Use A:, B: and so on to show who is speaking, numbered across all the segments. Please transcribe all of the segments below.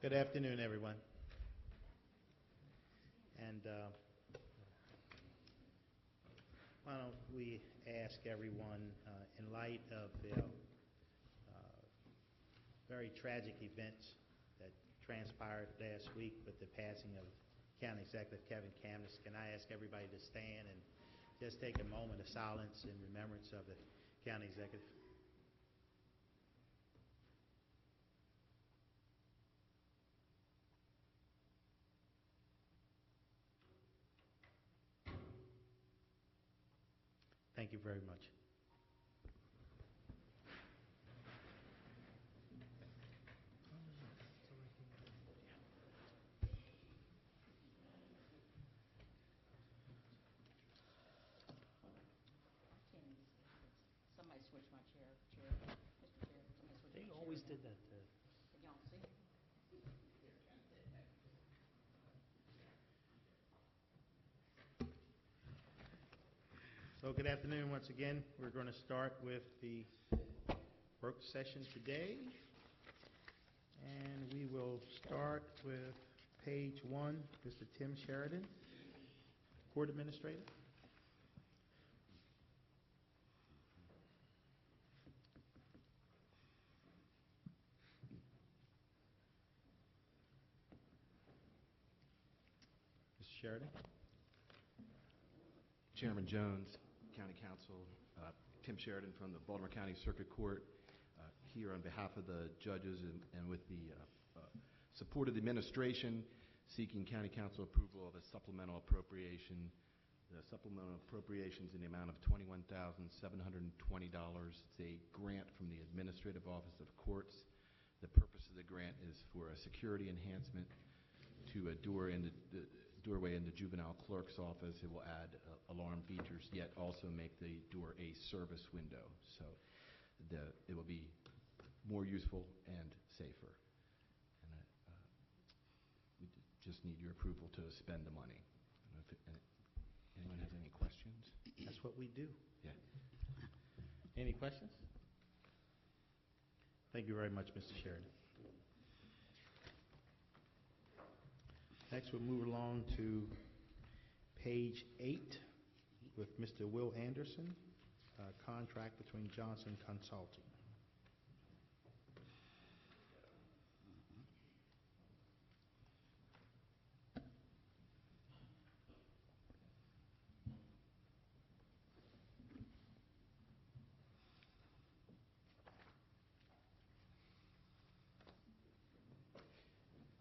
A: Good afternoon, everyone. And why don't we ask everyone, in light of the very tragic events that transpired last week with the passing of County Executive Kevin Kamnes, can I ask everybody to stand and just take a moment of silence in remembrance of the County Executive? Thank you very much.
B: Somebody switch my chair. Mr. Chair, somebody switch my chair.
C: They always did that.
B: Can y'all see?
A: So good afternoon once again. We're going to start with the work session today. And we will start with page 1, Mr. Tim Sheridan, Court Administrator. Mr. Sheridan.
D: Chairman Jones, County Counsel, Tim Sheridan from the Baltimore County Circuit Court, here on behalf of the judges and with the support of the administration, seeking County Council approval of a supplemental appropriation. The supplemental appropriations in the amount of $21,720. It's a grant from the Administrative Office of Courts. The purpose of the grant is for a security enhancement to a door in the doorway in the juvenile clerk's office. It will add alarm features, yet also make the door a service window. So it will be more useful and safer. And we just need your approval to spend the money. I don't know if anyone has any questions?
A: That's what we do.
D: Yeah.
A: Any questions? Thank you very much, Mr. Sheridan. Next, we'll move along to page 8 with Mr. Will Anderson, contract between Johnson Consulting.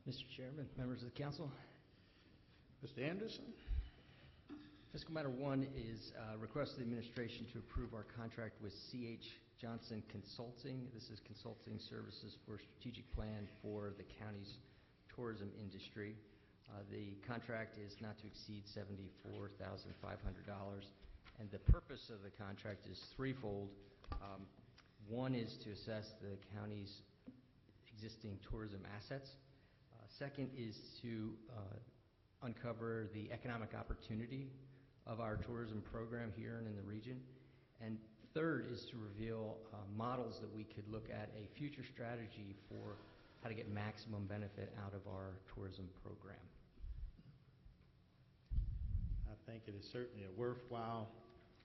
C: Mr. Chairman, members of the council.
A: Mr. Anderson.
C: Fiscal Matter 1 is request of the administration to approve our contract with C.H. Johnson Consulting. This is consulting services for strategic plan for the county's tourism industry. The contract is not to exceed $74,500, and the purpose of the contract is threefold. One is to assess the county's existing tourism assets. Second is to uncover the economic opportunity of our tourism program here and in the region. And third is to reveal models that we could look at a future strategy for how to get maximum benefit out of our tourism program.
A: I think it is certainly a worthwhile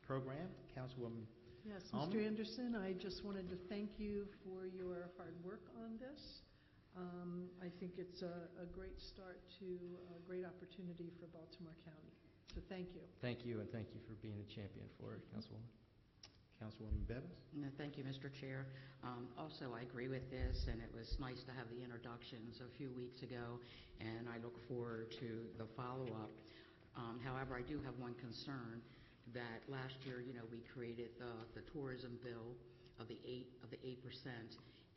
A: program. Councilwoman.
E: Yes, Mr. Anderson, I just wanted to thank you for your hard work on this. I think it's a great start to a great opportunity for Baltimore County. So thank you.
C: Thank you, and thank you for being a champion for it, Councilwoman.
A: Councilwoman Bevis.
B: No, thank you, Mr. Chair. Also, I agree with this, and it was nice to have the introductions a few weeks ago, and I look forward to the follow-up. However, I do have one concern that last year, we created the tourism bill of the 8%,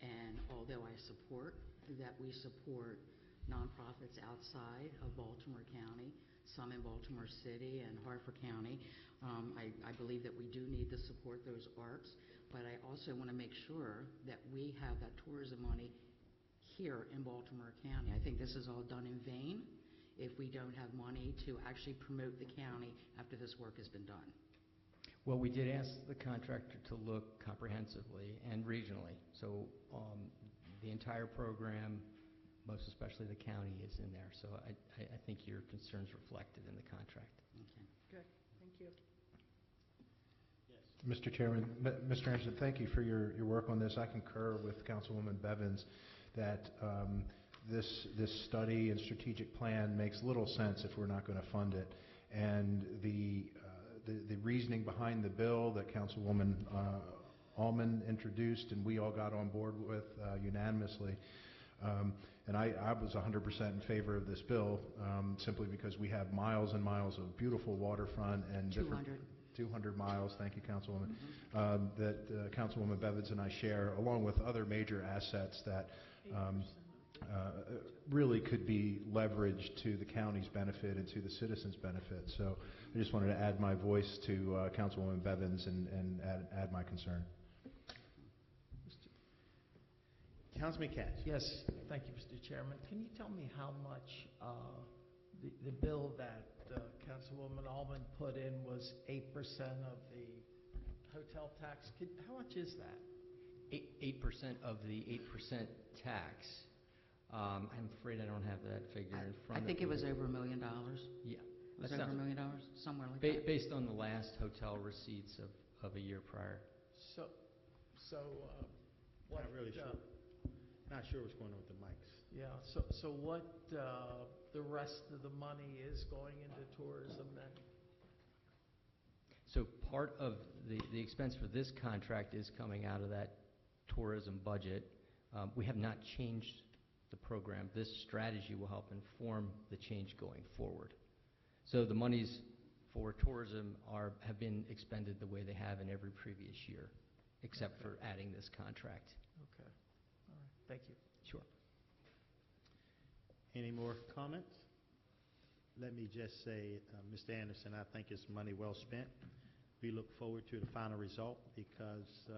B: and although I support that we support nonprofits outside of Baltimore County, some in Baltimore City and Harford County, I believe that we do need to support those arts, but I also want to make sure that we have that tourism money here in Baltimore County. I think this is all done in vain if we don't have money to actually promote the county after this work has been done.
C: Well, we did ask the contractor to look comprehensively and regionally. So the entire program most especially the county, is in there. So I think your concern's reflected in the contract.
B: Okay.
E: Good, thank you.
F: Mr. Chairman, Mr. Anderson, thank you for your work on this. I concur with Councilwoman Bevins that this study and strategic plan makes little sense if we're not going to fund it. And the reasoning behind the bill that Councilwoman Allman introduced and we all got on board with unanimously, and I was 100% in favor of this bill, simply because we have miles and miles of beautiful waterfront and 200 miles, thank you, Councilwoman, that Councilwoman Bevins and I share, along with other major assets that really could be leveraged to the county's benefit and to the citizens' benefit. So I just wanted to add my voice to Councilwoman Bevins and add my concern.
A: Councilman Cash.
G: Yes, thank you, Mr. Chairman. Can you tell me how much the bill that Councilwoman Allman put in was 8% of the hotel tax? How much is that?
C: 8% of the 8% tax. I'm afraid I don't have that figure in front of me.
B: I think it was over $1 million.
C: Yeah.
B: It was over $1 million, somewhere like that.
C: Based on the last hotel receipts of a year prior.
G: So what?
A: Not really sure. Not sure what's going on with the mics.
G: Yeah, so what the rest of the money is going into tourism then?
C: So part of the expense for this contract is coming out of that tourism budget. We have not changed the program. This strategy will help inform the change going forward. So the monies for tourism have been expended the way they have in every previous year, except for adding this contract.
G: Okay, all right, thank you.
C: Sure.
A: Any more comments? Let me just say, Mr. Anderson, I think it's money well spent. We look forward to the final result because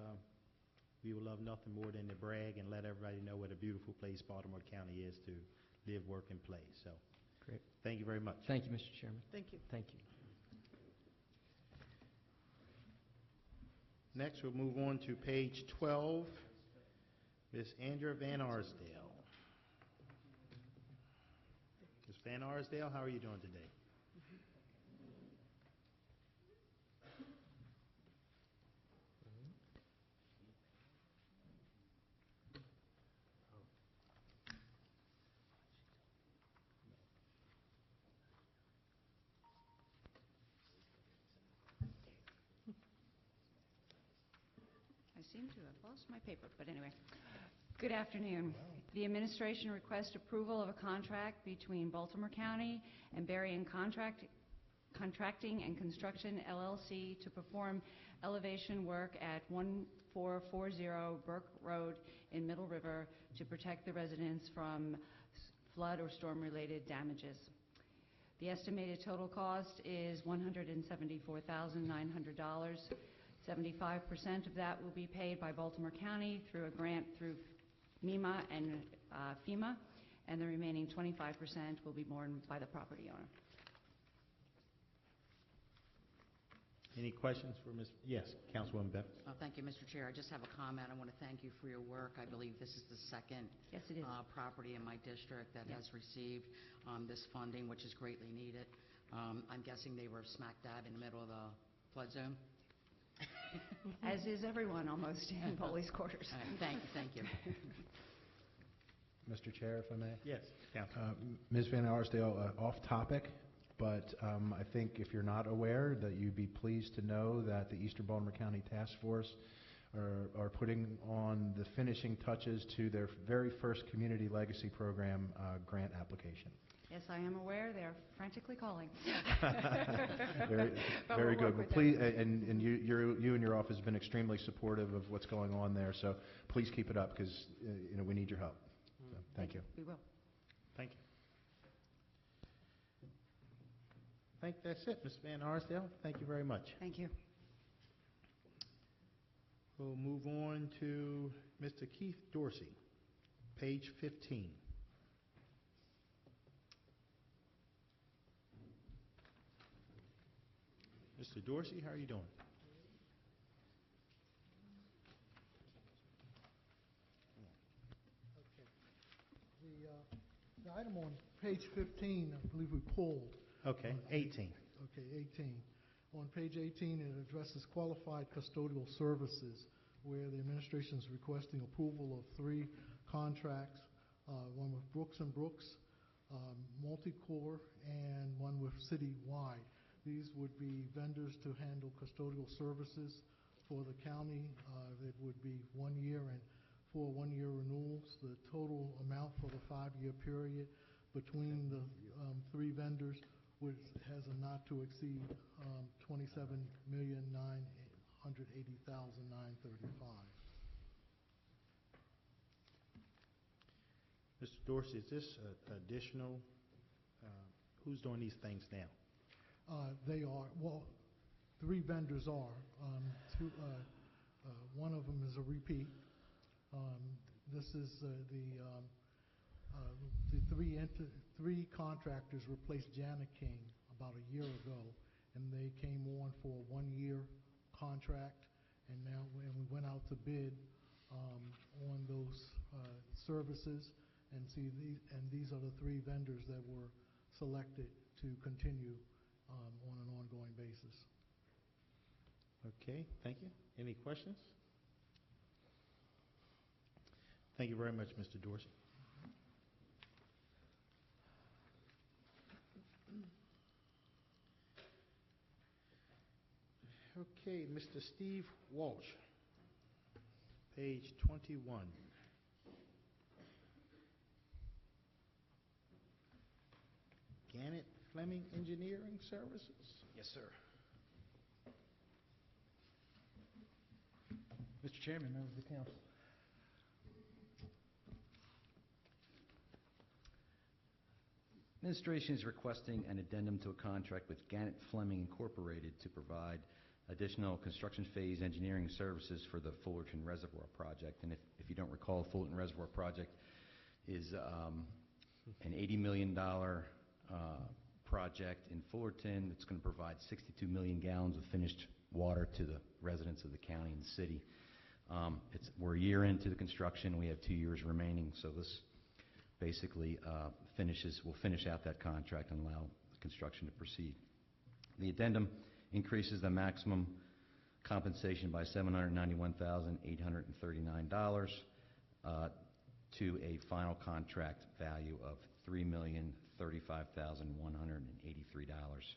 A: we would love nothing more than to brag and let everybody know what a beautiful place Baltimore County is to live, work, and play. So,
C: great.
A: Thank you very much.
C: Thank you, Mr. Chairman.
E: Thank you.
C: Thank you.
A: Next, we'll move on to page 12. Ms. Andrea Van Arsdale. Ms. Van Arsdale, how are you doing today?
H: I seem to have lost my paper, but anyway. Good afternoon. The administration requests approval of a contract between Baltimore County and Berrien Contracting and Construction, LLC, to perform elevation work at 1440 Burke Road in Middle River to protect the residents from flood or storm-related damages. The estimated total cost is $174,900. 75% of that will be paid by Baltimore County through a grant through MEMA and FEMA, and the remaining 25% will be borne by the property owner.
A: Any questions for Ms. Yes, Councilwoman Bev.
B: Thank you, Mr. Chair. I just have a comment. I want to thank you for your work. I believe this is the second
H: Yes, it is.
B: Property in my district that has received this funding, which is greatly needed. I'm guessing they were smack dab in the middle of the flood zone.
H: As is everyone almost in police quarters.
B: Thank you.
F: Mr. Chair, if I may?
A: Yes, Council.
F: Ms. Van Arsdale, off topic, but I think if you're not aware, that you'd be pleased to know that the Eastern Baltimore County Task Force are putting on the finishing touches to their very first Community Legacy Program grant application.
H: Yes, I am aware. They are frantically calling.
F: Very good. Well, please, and you and your office have been extremely supportive of what's going on there. So please keep it up because we need your help. So, thank you.
H: We will.
A: Thank you. I think that's it, Ms. Van Arsdale. Thank you very much.
H: Thank you.
A: We'll move on to Mr. Keith Dorsey, page 15. Mr. Dorsey, how are you doing?
I: Okay. item on page 15, I believe we pulled.
A: Okay, 18.
I: Okay, 18. On page 18, it addresses qualified custodial services, where the administration is requesting approval of 3 contracts, one with Brooks & Brooks, Multicore, and one with Citywide. These would be vendors to handle custodial services for the county. It would be 1 year and 4 one-year renewals. The total amount for the 5-year period between the 3 vendors has a not to exceed $27,980,935.
A: Mr. Dorsey, is this additional, who's doing these things now?
I: They are, well, 3 vendors are. One of them is a repeat. This is the 3 contractors replaced Jana King about a year ago, and they came on for a 1-year contract, and now when we went out to bid on those services, and these are the 3 vendors that were selected to continue on an ongoing basis.
A: Okay, thank you. Any questions? Thank you very much, Mr. Dorsey. Okay, Mr. Steve Walsh, page 21. Gannett Fleming Engineering Services.
J: Yes, sir. Mr. Chairman, members of the council. Administration is requesting an addendum to a contract with Gannett Fleming Incorporated to provide additional construction phase engineering services for the Fullerton Reservoir project. And if you don't recall, the Fullerton Reservoir project is an $80 million project in Fullerton. It's going to provide 62 million gallons of finished water to the residents of the county and city. We're a year into the construction. We have 2 years remaining, so this basically will finish out that contract and allow the construction to proceed. The addendum increases the maximum compensation by $791,839 to a final contract value of $3,035,183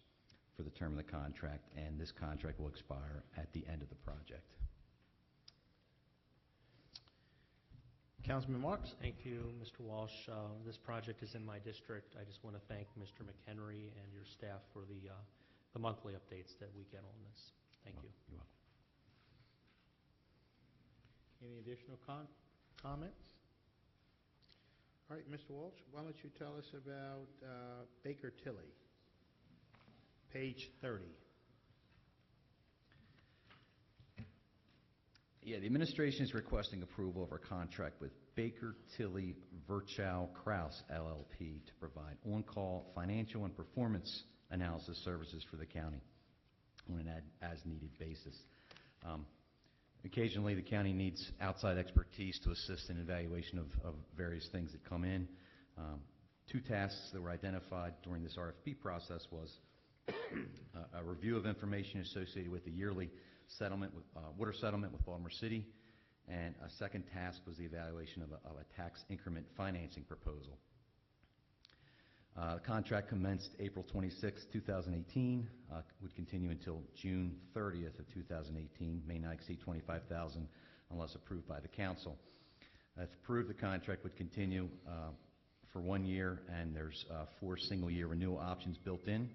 J: for the term of the contract, and this contract will expire at the end of the project.
A: Councilman Marks?
K: Thank you, Mr. Walsh. This project is in my district. I just want to thank Mr. McHenry and your staff for the monthly updates that we get on this. Thank you.
C: You're welcome.
A: Any additional comments? All right, Mr. Walsh, why don't you tell us about Baker Tilly, page 30.
J: Yeah, the administration is requesting approval of our contract with Baker Tilly Virchow Kraus LLP to provide on-call financial and performance analysis services for the county on an as-needed basis. Occasionally, the county needs outside expertise to assist in evaluation of various things that come in. 2 tasks that were identified during this RFP process was a review of information associated with the yearly water settlement with Baltimore City, and a second task was the evaluation of a tax increment financing proposal. The contract commenced April 26, 2018, would continue until June 30th of 2018, may not exceed $25,000 unless approved by the council. If approved, the contract would continue for 1 year, and there's 4 single-year renewal options built in.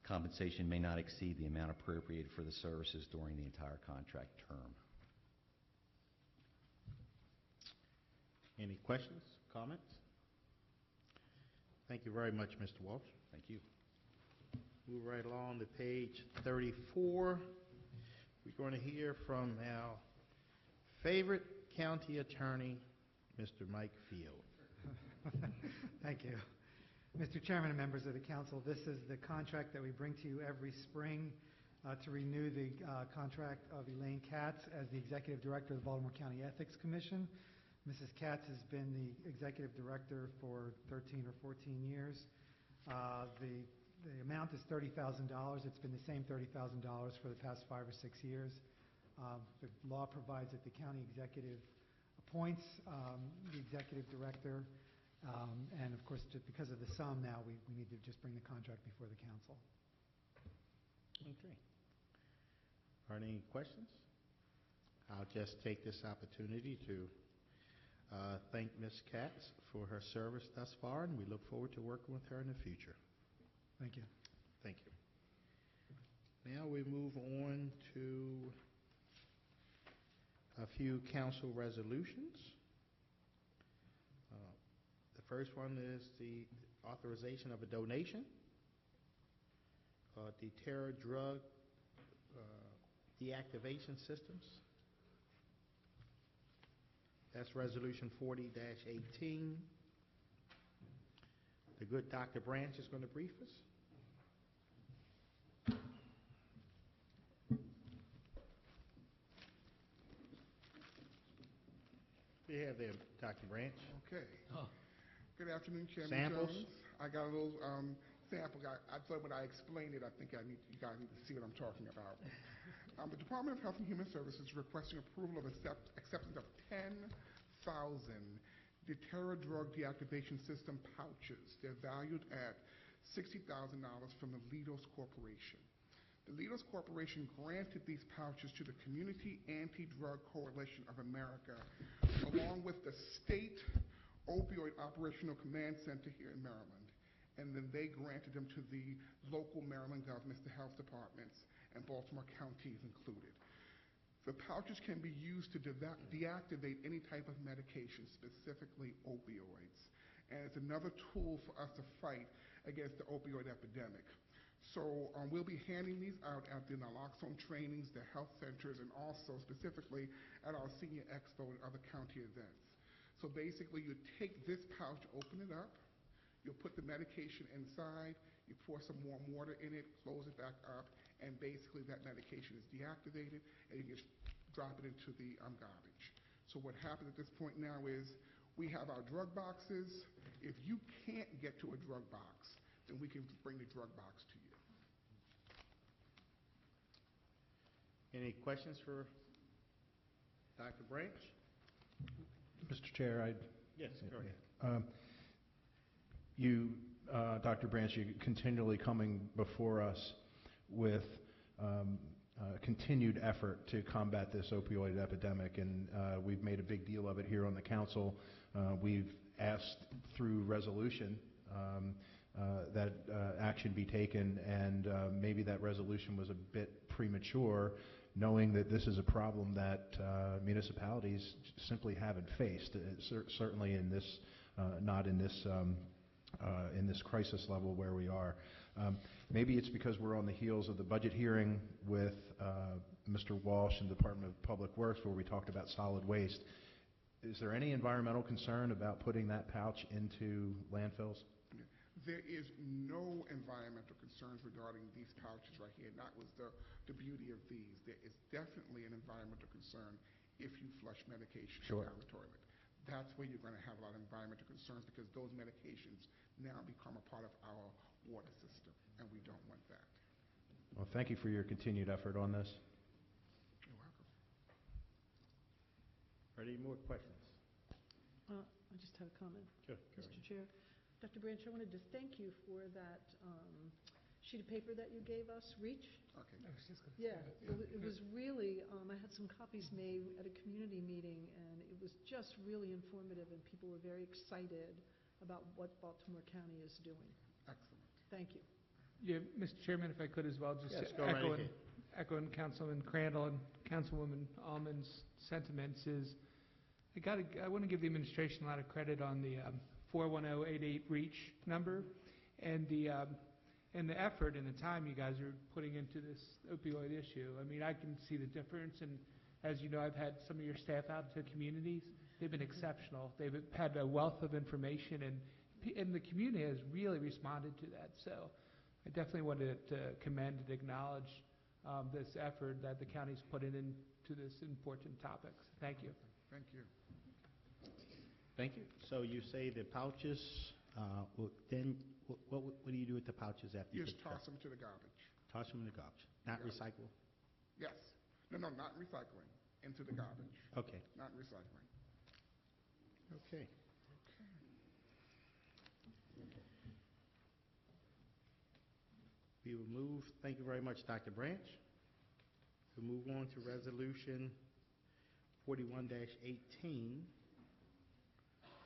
J: Compensation may not exceed the amount appropriated for the services during the entire contract term.
A: Any questions, comments? Thank you very much, Mr. Walsh.
J: Thank you.
A: Move right along to page 34. We're going to hear from our favorite county attorney, Mr. Mike Field.
L: Thank you. Mr. Chairman and members of the council, this is the contract that we bring to you every spring to renew the contract of Elaine Katz as the Executive Director of the Baltimore County Ethics Commission. Mrs. Katz has been the executive director for 13 or 14 years. The amount is $30,000. It's been the same $30,000 for the past 5 or 6 years. The law provides that the county executive appoints the executive director, and of course, just because of the sum now, we need to just bring the contract before the council.
A: Okay. Are there any questions? I'll just take this opportunity to thank Ms. Katz for her service thus far, and we look forward to working with her in the future.
L: Thank you.
A: Thank you. Now we move on to a few council resolutions. The first one is the authorization of a donation. The Terra Drug Deactivation Systems. That's Resolution 40-18. The good Dr. Branch is going to brief us. We have there, Dr. Branch.
M: Okay. Good afternoon, Chairman
A: Samples?
M: Jones. I got a little sample. I thought when I explained it, I think you guys need to see what I'm talking about. The Department of Health and Human Services is requesting approval of acceptance of 10,000 Deterra Drug Deactivation System pouches. They're valued at $60,000 from the Leidos Corporation. The Leidos Corporation granted these pouches to the Community Anti-Drug Coalition of America, along with the State Opioid Operational Command Center here in Maryland. And then they granted them to the local Maryland governments, the health departments, and Baltimore County is included. The pouches can be used to deactivate any type of medication, specifically opioids. And it's another tool for us to fight against the opioid epidemic. So we'll be handing these out at the naloxone trainings, the health centers, and also specifically at our senior expo and other county events. So basically, you take this pouch, open it up, you'll put the medication inside, you pour some warm water in it, close it back up, and basically that medication is deactivated, and you just drop it into the garbage. So what happens at this point now is we have our drug boxes. If you can't get to a drug box, then we can bring the drug box to you.
A: Any questions for Dr. Branch?
F: Mr. Chair,
A: Yes, go ahead.
F: Dr. Branch, you continually coming before us with continued effort to combat this opioid epidemic, and we've made a big deal of it here on the council. We've asked through resolution that action be taken, and maybe that resolution was a bit premature, knowing that this is a problem that municipalities simply haven't faced, certainly in this, not in this crisis level where we are. Maybe it's because we're on the heels of the budget hearing with Mr. Walsh and the Department of Public Works, where we talked about solid waste. Is there any environmental concern about putting that pouch into landfills?
M: There is no environmental concerns regarding these pouches right here. And that was the beauty of these. There is definitely an environmental concern if you flush medication down the toilet. That's where you're going to have a lot of environmental concerns, because those medications now become a part of our water system, and we don't want that.
F: Well, thank you for your continued effort on this.
M: You're welcome.
A: Are there any more questions?
E: I just have a comment.
A: Sure.
E: Mr. Chair. Dr. Branch, I wanted to thank you for that sheet of paper that you gave us, REACH.
M: Okay.
L: I was just going to
E: Yeah, it was really, I had some copies made at a community meeting, and it was just really informative, and people were very excited about what Baltimore County is doing.
M: Excellent.
E: Thank you.
G: Yeah, Mr. Chairman, if I could as well, just
A: Yes, go right ahead.
G: echoing Councilman Crandall and Councilwoman Allman's sentiments is, I want to give the administration a lot of credit on the 41088 REACH number and the effort and the time you guys are putting into this opioid issue. I mean, I can see the difference, and as you know, I've had some of your staff out to communities. They've been exceptional. They've had a wealth of information, and the community has really responded to that. So I definitely wanted to commend and acknowledge this effort that the county's put into this important topic. Thank you.
M: Thank you.
D: Thank you.
A: So you say the pouches, then what do you do with the pouches after
M: You
A: you
M: just
A: get the truck?
M: toss them to the garbage.
A: Toss them in the garbage, not
M: Yeah.
A: recycle?
M: Yes. No, not recycling, into the garbage,
A: Okay,
M: not recycling.
A: okay. We will move, thank you very much, Dr. Branch. We'll move on to Resolution 41-18,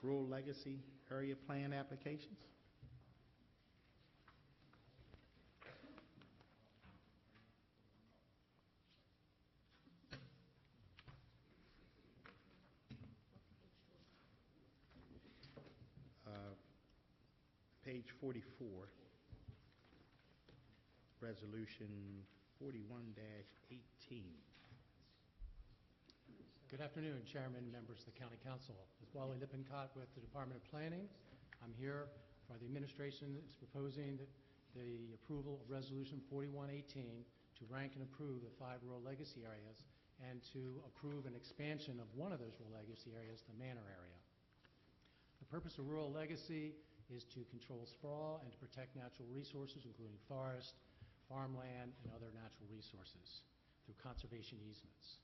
A: Rural Legacy Area Plan Applications. Page 44, Resolution 41-18.
N: Good afternoon, Chairman, members of the County Council. This is Wally Lippincott with the Department of Planning. I'm here for the administration that's proposing the approval of Resolution 4118 to rank and approve the 5 rural legacy areas and to approve an expansion of one of those rural legacy areas, the Manor area. The purpose of rural legacy is to control sprawl and to protect natural resources, including forest, farmland, and other natural resources through conservation easements.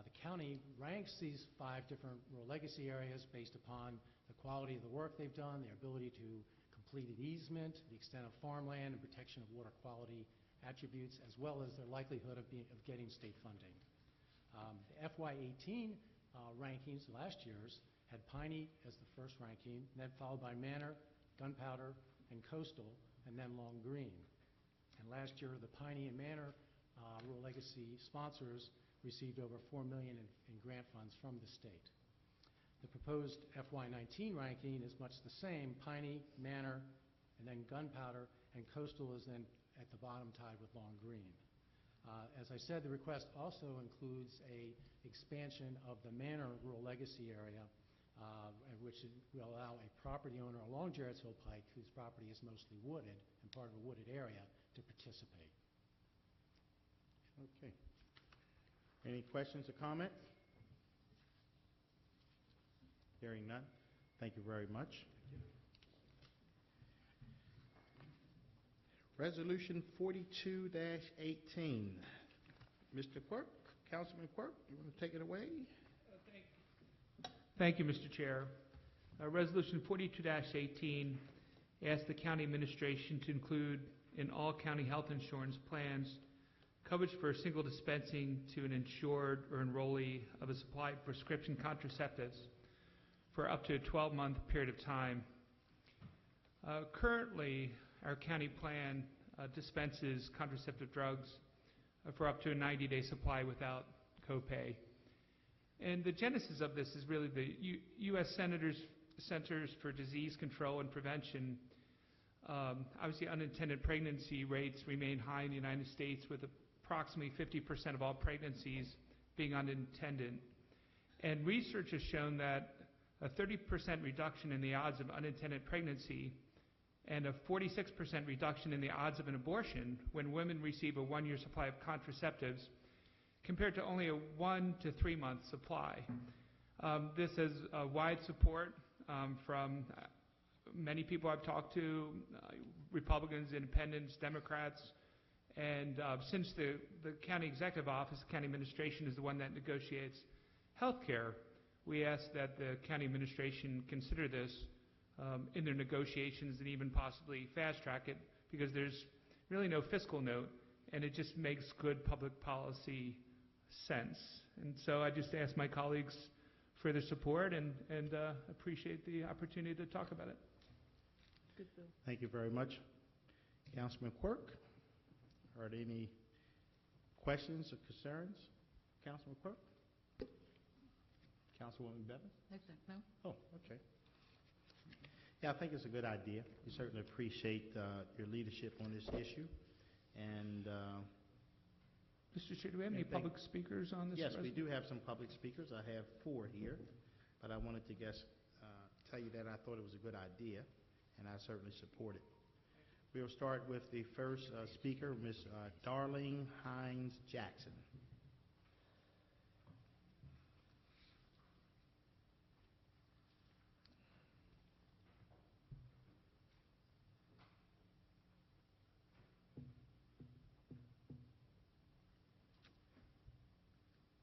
N: The county ranks these 5 different rural legacy areas based upon the quality of the work they've done, their ability to complete an easement, the extent of farmland, and protection of water quality attributes, as well as their likelihood of getting state funding. The FY18 rankings, last year's, had Piney as the first ranking, then followed by Manor, Gunpowder, and Coastal, and then Long Green. And last year, the Piney and Manor rural legacy sponsors received over $4 million in grant funds from the state. The proposed FY19 ranking is much the same: Piney, Manor, and then Gunpowder, and Coastal is then at the bottom tied with Long Green. As I said, the request also includes a expansion of the Manor rural legacy area, which will allow a property owner along Jarrettsville Pike, whose property is mostly wooded and part of a wooded area, to participate.
A: Okay. Any questions or comments? Hearing none. Thank you very much. Resolution 42-18. Mr. Quirk, Councilman Quirk, you want to take it away?
O: Thank you, Mr. Chair. Resolution 42-18 asks the county administration to include in all county health insurance plans coverage for single dispensing to an insured or enrollee of a supplied prescription contraceptives for up to a 12-month period of time. Currently, our county plan dispenses contraceptive drugs for up to a 90-day supply without copay. And the genesis of this is really the U.S. Centers for Disease Control and Prevention. Obviously, unintended pregnancy rates remain high in the United States, with approximately 50% of all pregnancies being unintended. And research has shown that a 30% reduction in the odds of unintended pregnancy and a 46% reduction in the odds of an abortion when women receive a 1-year supply of contraceptives compared to only a 1 to 3 month supply. This has wide support from many people I've talked to, Republicans, Independents, Democrats, and since the county executive office, the county administration is the one that negotiates health care, we ask that the county administration consider this in their negotiations and even possibly fast track it, because there's really no fiscal note and it just makes good public policy sense. And so I just ask my colleagues for their support and appreciate the opportunity to talk about it.
E: Good bill.
A: Thank you very much. Councilman Quirk, are there any questions or concerns? Councilman Quirk? Councilwoman Bevins?
B: No?
A: Oh, okay. Yeah, I think it's a good idea. We certainly appreciate your leadership on this issue. And
O: Mr. Chair, do we have any public speakers on this?
A: Yes, we do have some public speakers. I have 4 here, but I wanted to tell you that I thought it was a good idea, and I certainly support it. We'll start with the first speaker, Ms. Darlene Hines Jackson.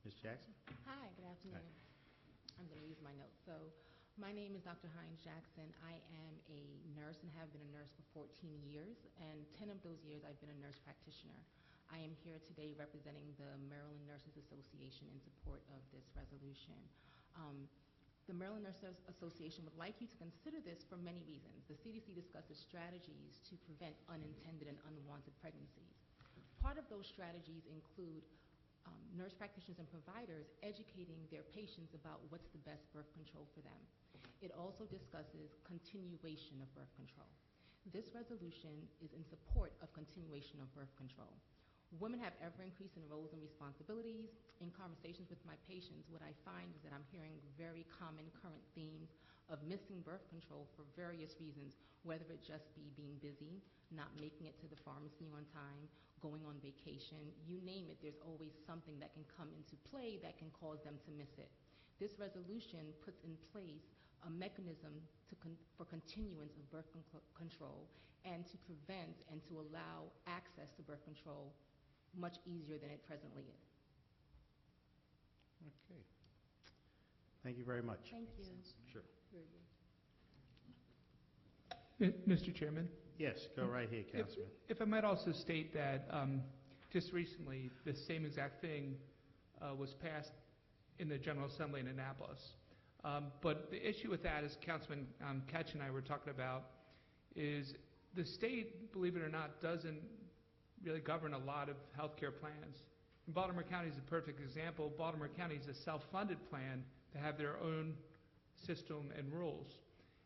A: Ms. Jackson?
P: Hi, good afternoon. I'm going to use my notes. So, my name is Dr. Hines Jackson. I am a nurse and have been a nurse for 14 years, and 10 of those years I've been a nurse practitioner. I am here today representing the Maryland Nurses Association in support of this resolution. The Maryland Nurses Association would like you to consider this for many reasons. The CDC discusses strategies to prevent unintended and unwanted pregnancies. Part of those strategies include nurse practitioners and providers educating their patients about what's the best birth control for them. It also discusses continuation of birth control. This resolution is in support of continuation of birth control. Women have ever increasing roles and responsibilities. In conversations with my patients, what I find is that I'm hearing very common current themes of missing birth control for various reasons, whether it just be being busy, not making it to the pharmacy on time, going on vacation, you name it, there's always something that can come into play that can cause them to miss it. This resolution puts in place a mechanism for continuance of birth control and to prevent and to allow access to birth control much easier than it presently is.
A: Okay. Thank you very much.
P: Thank you.
A: Sure.
E: Very good.
O: Mr. Chairman?
A: Yes, go right ahead, Councilman.
O: If I might also state that just recently, the same exact thing was passed in the General Assembly in Annapolis. But the issue with that, as Councilman Ketch and I were talking about, is the state, believe it or not, doesn't really govern a lot of healthcare plans. And Baltimore County is a perfect example. Baltimore County is a self-funded plan to have their own system and rules.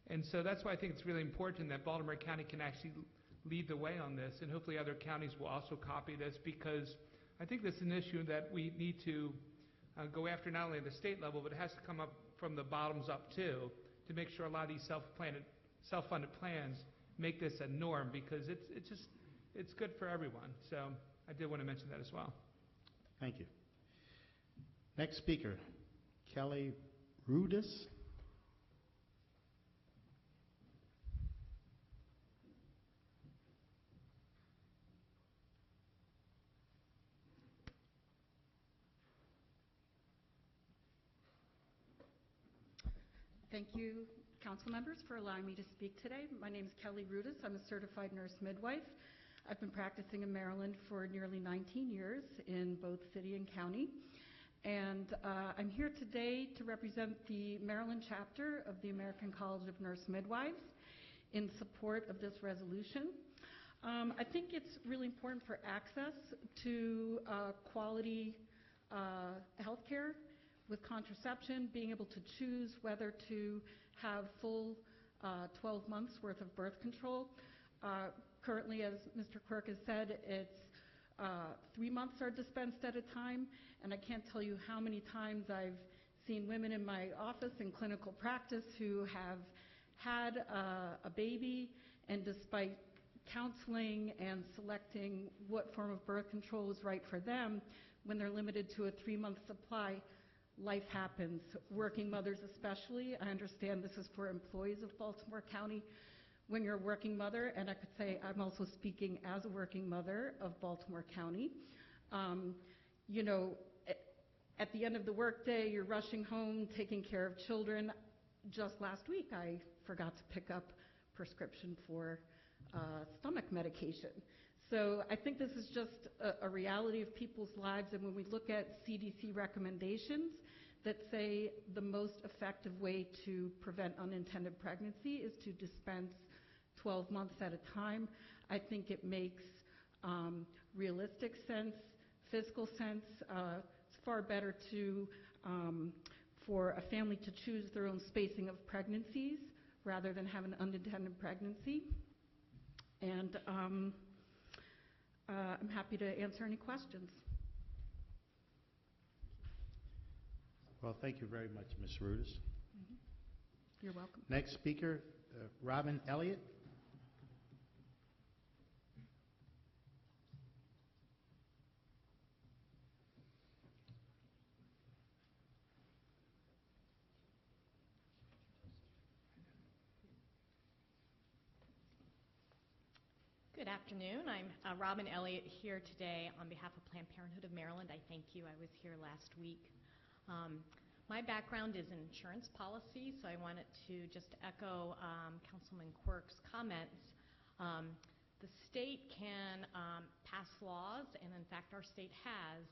O: And so that's why I think it's really important that Baltimore County can actually lead the way on this, and hopefully other counties will also copy this, because I think this is an issue that we need to go after not only at the state level, but it has to come up from the bottoms up too, to make sure a lot of these self-funded plans make this a norm, because it's good for everyone. So I did want to mention that as well.
A: Thank you. Next speaker, Kelly Rudis.
Q: Thank you, council members, for allowing me to speak today. My name is Kelly Rudis. I'm a certified nurse midwife. I've been practicing in Maryland for nearly 19 years in both city and county. And I'm here today to represent the Maryland chapter of the American College of Nurse Midwives in support of this resolution. I think it's really important for access to quality health care with contraception, being able to choose whether to have full 12 months worth of birth control. Currently, as Mr. Quirk has said, it's 3 months are dispensed at a time, and I can't tell you how many times I've seen women in my office in clinical practice who have had a baby, and despite counseling and selecting what form of birth control is right for them, when they're limited to a 3-month supply, life happens. Working mothers especially, I understand this is for employees of Baltimore County. When you're a working mother, and I could say I'm also speaking as a working mother of Baltimore County, you know, at the end of the workday, you're rushing home, taking care of children. Just last week, I forgot to pick up prescription for stomach medication. So I think this is just a reality of people's lives, and when we look at CDC recommendations that say the most effective way to prevent unintended pregnancy is to dispense 12 months at a time, I think it makes realistic sense, fiscal sense. It's far better to for a family to choose their own spacing of pregnancies rather than have an unintended pregnancy. And I'm happy to answer any questions.
A: Well, thank you very much, Ms. Rudis.
Q: Mm-hmm. You're welcome.
A: Next speaker, Robin Elliott.
R: Good afternoon. I'm Robin Elliott here today on behalf of Planned Parenthood of Maryland. I thank you. I was here last week. My background is in insurance policy, so I wanted to just echo Councilman Quirk's comments. The state can pass laws, and in fact our state has,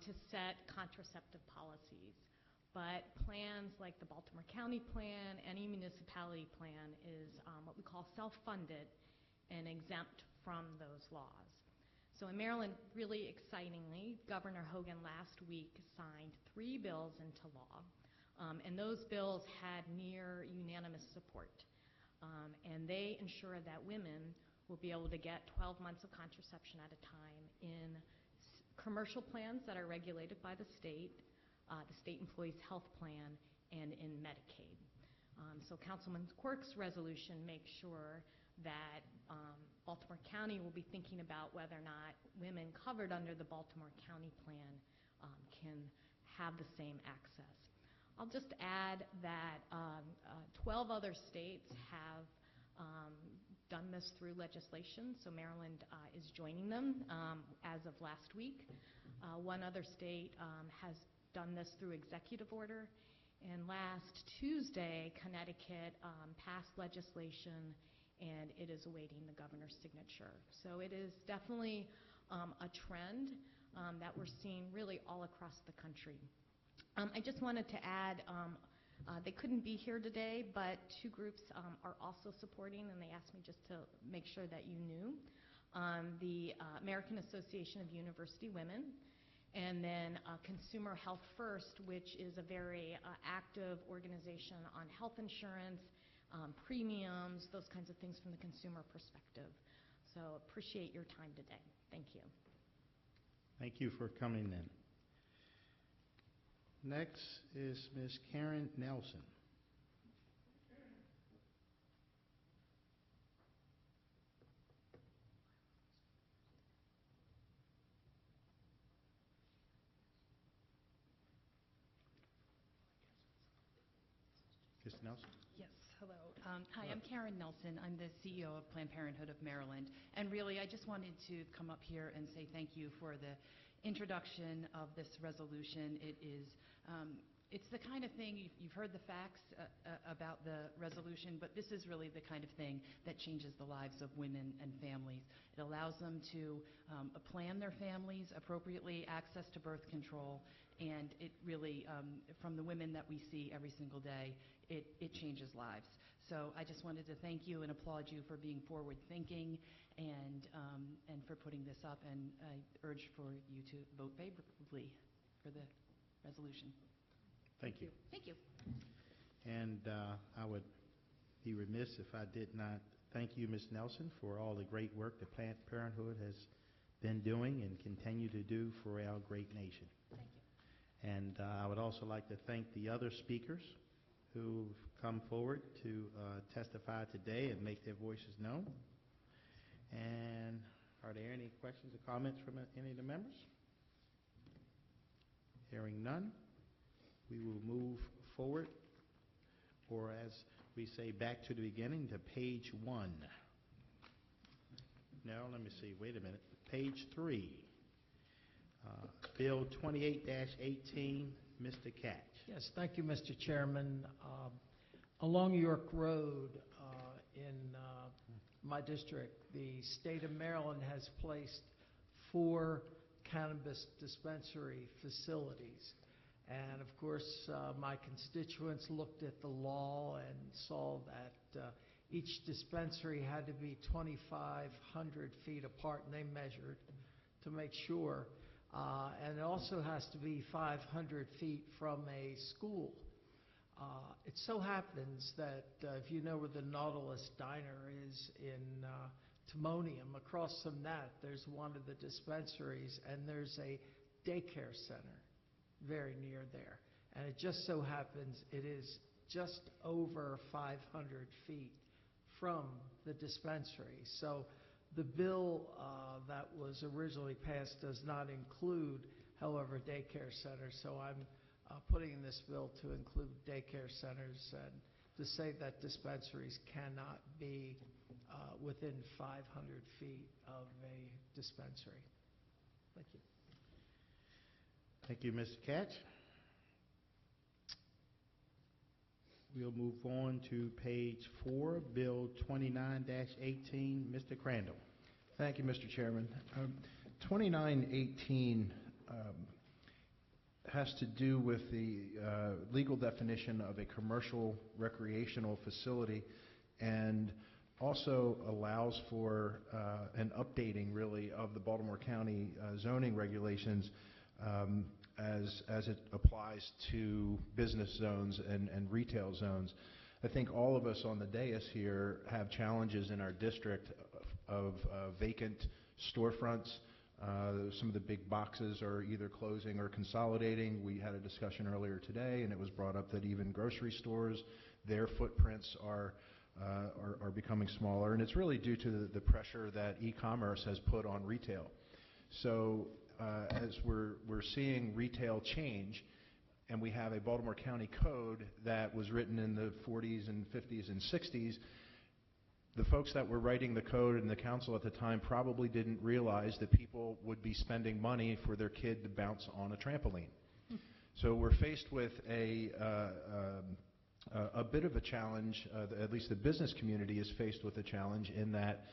R: to set contraceptive policies. But plans like the Baltimore County plan, any municipality plan is what we call self-funded and exempt from those laws. So in Maryland, really excitingly, Governor Hogan last week signed 3 bills into law, and those bills had near unanimous support. And they ensure that women will be able to get 12 months of contraception at a time in commercial plans that are regulated by the state Employees Health Plan, and in Medicaid. So Councilman Quirk's resolution makes sure that Baltimore County will be thinking about whether or not women covered under the Baltimore County plan can have the same access. I'll just add that 12 other states have done this through legislation, so Maryland is joining them as of last week. One other state has done this through executive order, and last Tuesday, Connecticut passed legislation, and it is awaiting the governor's signature. So it is definitely a trend that we're seeing really all across the country. I just wanted to add, they couldn't be here today, but 2 groups are also supporting, and they asked me just to make sure that you knew. The American Association of University Women, and then Consumer Health First, which is a very active organization on health insurance, premiums, those kinds of things from the consumer perspective. So appreciate your time today. Thank you.
A: Thank you for coming in. Next is Ms. Karen Nelson. Ms. Nelson?
S: Yes, hello. Hi, I'm Karen Nelson. I'm the CEO of Planned Parenthood of Maryland. And really, I just wanted to come up here and say thank you for the introduction of this resolution. It is, it's the kind of thing, you've heard the facts about the resolution, but this is really the kind of thing that changes the lives of women and families. It allows them to plan their families appropriately, access to birth control, and it really, from the women that we see every single day, it changes lives. So I just wanted to thank you and applaud you for being forward-thinking and for putting this up, and I urge for you to vote favorably for the resolution.
A: Thank you.
S: Thank you.
A: And I would be remiss if I did not thank you, Ms. Nelson, for all the great work that Planned Parenthood has been doing and continue to do for our great nation.
S: Thank you.
A: And I would also like to thank the other speakers who've come forward to testify today and make their voices known. And are there any questions or comments from any of the members? Hearing none, we will move forward, or as we say, back to the beginning, to page 1. No, let me see, wait a minute. Page 3. Bill 28-18, Mr. Catch.
G: Yes, thank you, Mr. Chairman. Along York Road in my district, the state of Maryland has placed 4 cannabis dispensary facilities. And of course, my constituents looked at the law and saw that each dispensary had to be 2,500 feet apart, and they measured to make sure. And it also has to be 500 feet from a school. It so happens that if you know where the Nautilus Diner is in Timonium, across from that there's one of the dispensaries, and there's a daycare center very near there. And it just so happens it is just over 500 feet from the dispensary. So the bill that was originally passed does not include, however, daycare centers. So I'm putting in this bill to include daycare centers and to say that dispensaries cannot be within 500 feet of a dispensary. Thank you.
A: Thank you, Mr. Katz. We'll move on to page 4, Bill 29-18. Mr. Crandall.
F: Thank you, Mr. Chairman. 2918 has to do with the legal definition of a commercial recreational facility, and also allows for an updating, really, of the Baltimore County zoning regulations as it applies to business zones and retail zones. I think all of us on the dais here have challenges in our district of vacant storefronts. Some of the big boxes are either closing or consolidating. We had a discussion earlier today, and it was brought up that even grocery stores, their footprints are becoming smaller, and it's really due to the pressure that e-commerce has put on retail. So as we're seeing retail change, and we have a Baltimore County code that was written in the 40s and 50s and 60s, the folks that were writing the code and the council at the time probably didn't realize that people would be spending money for their kid to bounce on a trampoline. So we're faced with a bit of a challenge, at least the business community is faced with a challenge in that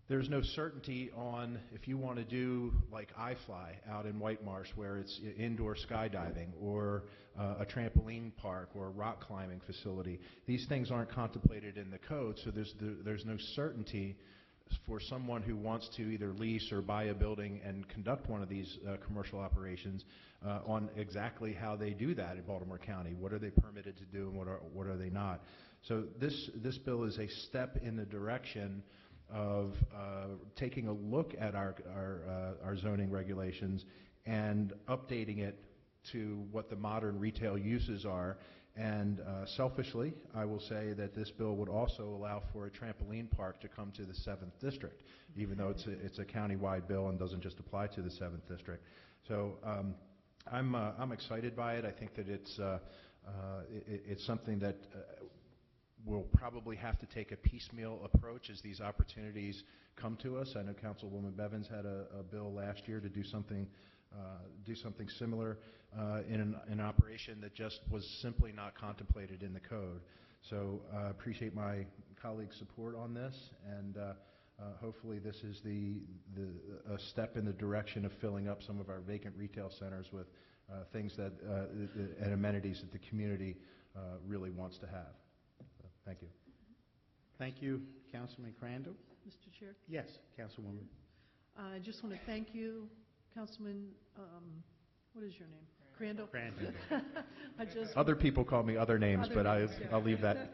F: there's no certainty on if you want to do like iFly out in White Marsh, where it's indoor skydiving, or a trampoline park, or a rock climbing facility. These things aren't contemplated in the code, so there's no certainty for someone who wants to either lease or buy a building and conduct one of these commercial operations on exactly how they do that in Baltimore County. What are they permitted to do, and what are they not? So this bill is a step in the direction of taking a look at our zoning regulations and updating it to what the modern retail uses are. And selfishly, I will say that this bill would also allow for a trampoline park to come to the 7th District, even though it's a county-wide bill and doesn't just apply to the 7th District. So I'm excited by it. I think that it's something that we'll probably have to take a piecemeal approach as these opportunities come to us. I know Councilwoman Bevins had a bill last year to do something similar in an operation that just was simply not contemplated in the code. So I appreciate my colleagues' support on this, and hopefully this is a step in the direction of filling up some of our vacant retail centers with things that and amenities that the community really wants to have. Thank you.
A: Thank you, Councilman Crandall.
E: Mr. Chair?
A: Yes, Councilwoman.
E: I just want to thank you, Councilman, what is your name? Crandall?
A: Crandall.
F: Other people call me other names, but I'll leave that.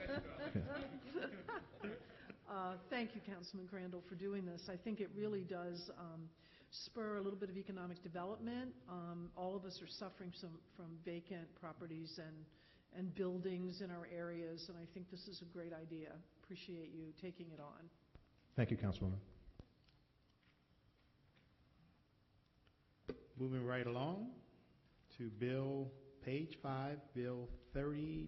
E: Thank you, Councilman Crandall, for doing this. I think it really does spur a little bit of economic development. All of us are suffering from vacant properties and buildings in our areas, and I think this is a great idea. Appreciate you taking it on.
F: Thank you, Councilwoman.
A: Moving right along to page 5, Bill 30-18,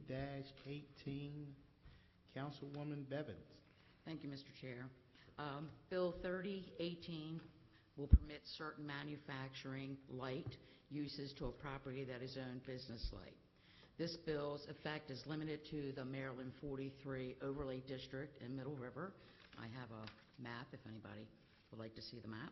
A: Councilwoman Bevins.
B: Thank you, Mr. Chair. Bill 3018 will permit certain manufacturing light uses to a property that is owned business light. This bill's effect is limited to the Maryland 43 Overlay District in Middle River. I have a map if anybody would like to see the map.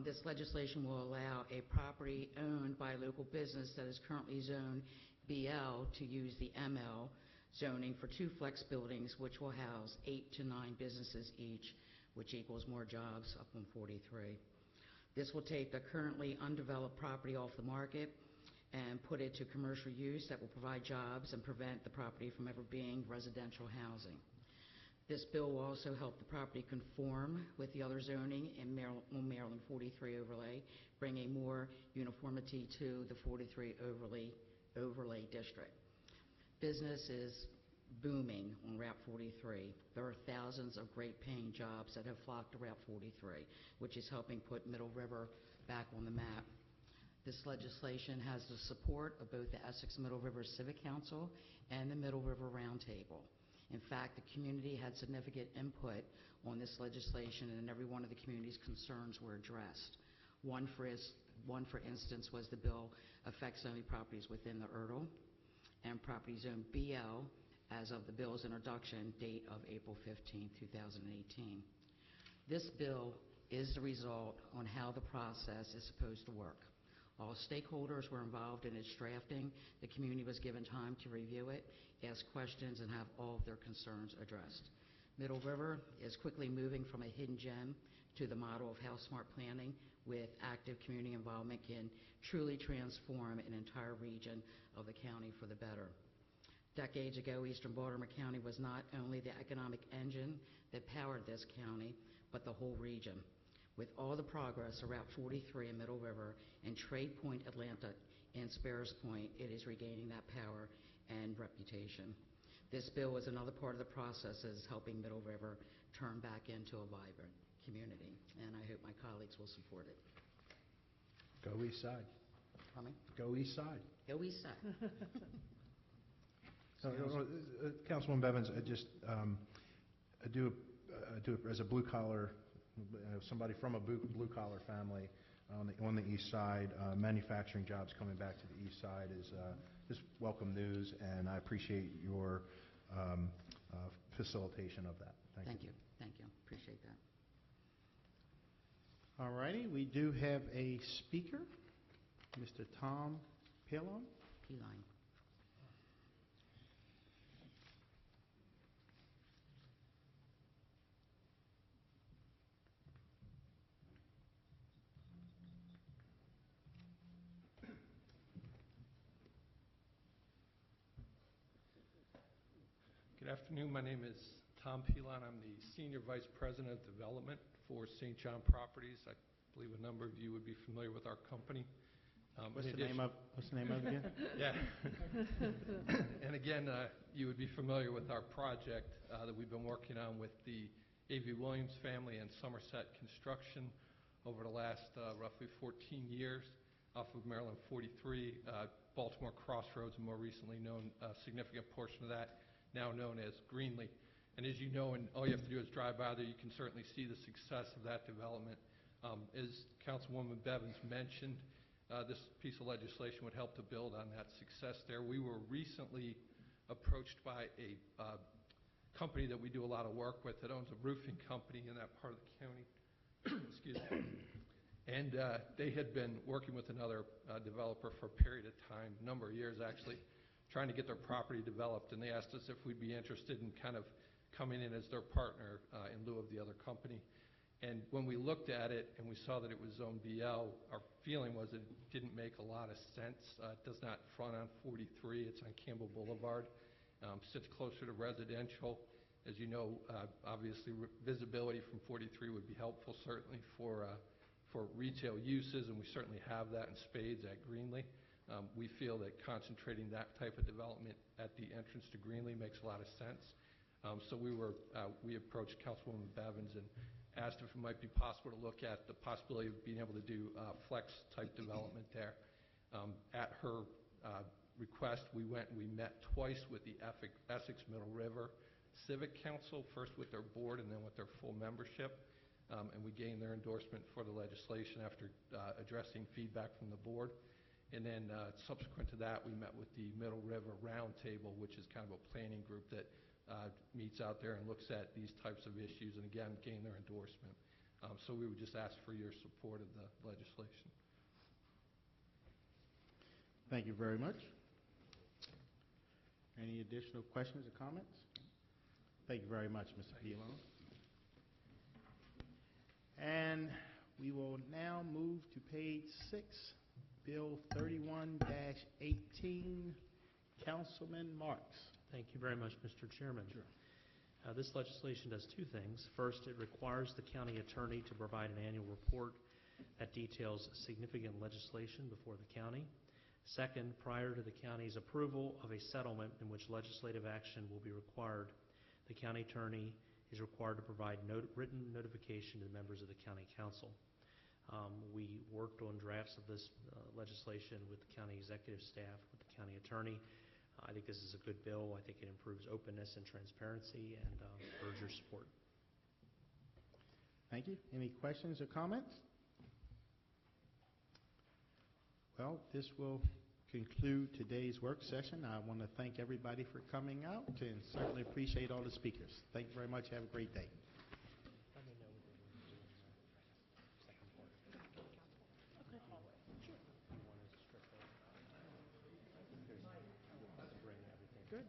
B: This legislation will allow a property owned by a local business that is currently zoned BL to use the ML zoning for 2 flex buildings, which will house 8 to 9 businesses each, which equals more jobs up on 43. This will take the currently undeveloped property off the market and put it to commercial use that will provide jobs and prevent the property from ever being residential housing. This bill will also help the property conform with the other zoning in Maryland 43 Overlay, bringing more uniformity to the 43 Overlay District. Business is booming on Route 43. There are thousands of great paying jobs that have flocked to Route 43, which is helping put Middle River back on the map. This legislation has the support of both the Essex Middle River Civic Council and the Middle River Roundtable. In fact, the community had significant input on this legislation, and every one of the community's concerns were addressed. One, for instance, was the bill affects only properties within the ERDL and property zone BL as of the bill's introduction date of April 15, 2018. This bill is the result on how the process is supposed to work. All stakeholders were involved in its drafting. The community was given time to review it, ask questions, and have all of their concerns addressed. Middle River is quickly moving from a hidden gem to the model of how smart planning with active community involvement can truly transform an entire region of the county for the better. Decades ago, Eastern Baltimore County was not only the economic engine that powered this county, but the whole region. With all the progress of Route 43 in Middle River and Trade Point Atlanta and Sparrows Point, it is regaining that power and reputation. This bill is another part of the process that is helping Middle River turn back into a vibrant community, and I hope my colleagues will support it.
F: Go East Side.
B: Pardon me?
F: Go East Side.
B: Go East Side.
F: Councilwoman Bevins, I do as a blue collar, somebody from a blue collar family on the East Side. Manufacturing jobs coming back to the East Side is welcome news, and I appreciate your facilitation of that. Thank you.
B: Thank you. Appreciate that.
A: All righty, we do have a speaker, Mr. Tom Pilon.
B: P-line.
T: Good afternoon. My name is Tom Pilon. I'm the Senior Vice President of Development for St. John Properties. I believe a number of you would be familiar with our company.
A: What's the name of it again?
T: Yeah. And again, you would be familiar with our project that we've been working on with the A.V. Williams family and Somerset Construction over the last roughly 14 years off of Maryland 43, Baltimore Crossroads, and more recently known, a significant portion of that now known as Greenlee. And as you know, and all you have to do is drive by there, you can certainly see the success of that development. As Councilwoman Bevins mentioned, this piece of legislation would help to build on that success there. We were recently approached by a company that we do a lot of work with that owns a roofing company in that part of the county. Excuse me. And they had been working with another developer for a period of time, a number of years actually, trying to get their property developed, and they asked us if we'd be interested in kind of coming in as their partner in lieu of the other company. And when we looked at it and we saw that it was Zone BL, our feeling was it didn't make a lot of sense. It does not front on 43. It's on Campbell Boulevard. Sits closer to residential. As you know, obviously visibility from 43 would be helpful certainly for retail uses, and we certainly have that in spades at Greenlee. We feel that concentrating that type of development at the entrance to Greenlee makes a lot of sense. So we approached Councilwoman Bevins and asked if it might be possible to look at the possibility of being able to do flex-type development there. At her request, we went and we met twice with the Essex Middle River Civic Council, first with their board and then with their full membership. And we gained their endorsement for the legislation after addressing feedback from the board. And then subsequent to that, we met with the Middle River Roundtable, which is kind of a planning group that meets out there and looks at these types of issues and, again, gain their endorsement. So we would just ask for your support of the legislation.
A: Thank you very much. Any additional questions or comments? Thank you very much, Mr. Pilon. And we will now move to page 6. Bill 31-18, Councilman Marks.
K: Thank you very much, Mr. Chairman. Sure. This legislation does two things. First, it requires the county attorney to provide an annual report that details significant legislation before the county. Second, prior to the county's approval of a settlement in which legislative action will be required, the county attorney is required to provide written notification to the members of the county council. We worked on drafts of this legislation with the county executive staff, with the county attorney. I think this is a good bill. I think it improves openness and transparency, and urge your support.
A: Thank you. Any questions or comments? Well, this will conclude today's work session. I want to thank everybody for coming out and certainly appreciate all the speakers. Thank you very much. Have a great day.
E: Good.